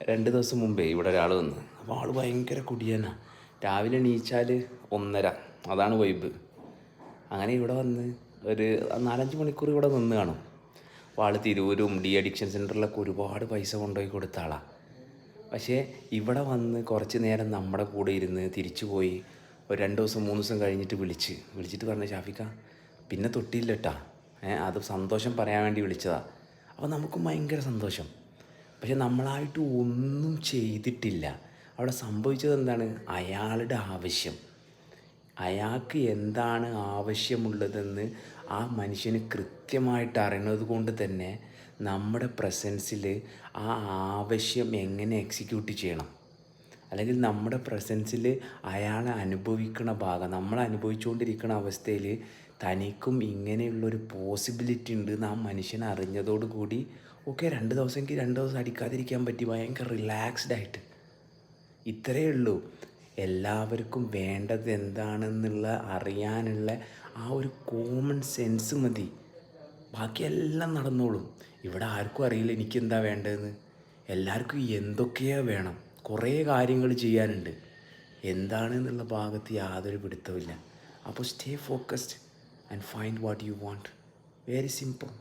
2 ദിവസം മുമ്പേ ഇവിടെ ഒരാൾ വന്ന്. അപ്പോൾ ആൾ ഭയങ്കര കുടിയനാണ്. രാവിലെ എണീച്ചാൽ 1:30, അതാണ് വൈബ്. അങ്ങനെ ഇവിടെ വന്ന് ഒരു 4-5 മണിക്കൂർ ഇവിടെ നിന്ന് കാണും. അപ്പോൾ ആൾ തിരൂരും ഡി അഡിക്ഷൻ സെൻറ്ററിലൊക്കെ ഒരുപാട് പൈസ കൊണ്ടുപോയി കൊടുത്ത ആളാണ്. പക്ഷേ ഇവിടെ വന്ന് കുറച്ച് നേരം നമ്മുടെ കൂടെ ഇരുന്ന് തിരിച്ചു പോയി. ഒരു 2 ദിവസം 3 ദിവസം കഴിഞ്ഞിട്ട് വിളിച്ചിട്ട് പറഞ്ഞു, ഷാഫിക്ക പിന്നെ തൊട്ടില്ല കേട്ടാ, അത് സന്തോഷം പറയാൻ വേണ്ടി വിളിച്ചതാണ്. അപ്പോൾ നമുക്കും ഭയങ്കര സന്തോഷം. പക്ഷെ നമ്മളായിട്ട് ഒന്നും ചെയ്തിട്ടില്ല. അവിടെ സംഭവിച്ചത് എന്താണ്? അയാളുടെ ആവശ്യം, അയാൾക്ക് എന്താണ് ആവശ്യമുള്ളതെന്ന് ആ മനുഷ്യന് കൃത്യമായിട്ട് അറിയുന്നത് കൊണ്ട് തന്നെ നമ്മുടെ പ്രസൻസിൽ ആ ആവശ്യം എങ്ങനെ എക്സിക്യൂട്ട് ചെയ്യണം, അല്ലെങ്കിൽ നമ്മുടെ പ്രസൻസിൽ അയാൾ അനുഭവിക്കുന്ന ഭാഗം, നമ്മൾ അനുഭവിച്ചുകൊണ്ടിരിക്കുന്ന അവസ്ഥയിൽ തനിക്കും ഇങ്ങനെയുള്ളൊരു പോസിബിലിറ്റി ഉണ്ട് എന്ന് ആ മനുഷ്യൻ അറിഞ്ഞതോടുകൂടി ഓക്കെ 2 ദിവസമെങ്കിൽ 2 ദിവസം അടിക്കാതിരിക്കാൻ പറ്റി, ഭയങ്കര റിലാക്സ്ഡ് ആയിട്ട്. ഇത്രയേ ഉള്ളൂ. എല്ലാവർക്കും വേണ്ടത് എന്താണെന്നുള്ള അറിയാനുള്ള ആ ഒരു കോമൺ സെൻസ് മതി, ബാക്കിയെല്ലാം നടന്നോളും. ഇവിടെ ആർക്കും അറിയില്ല എനിക്കെന്താ വേണ്ടതെന്ന്. എല്ലാവർക്കും എന്തൊക്കെയോ വേണം, കുറേ കാര്യങ്ങൾ ചെയ്യാനുണ്ട്. എന്താണെന്നുള്ള ഭാഗത്ത് യാതൊരു പിടുത്തമില്ല. അപ്പോൾ stay focused and find what you want. Very simple.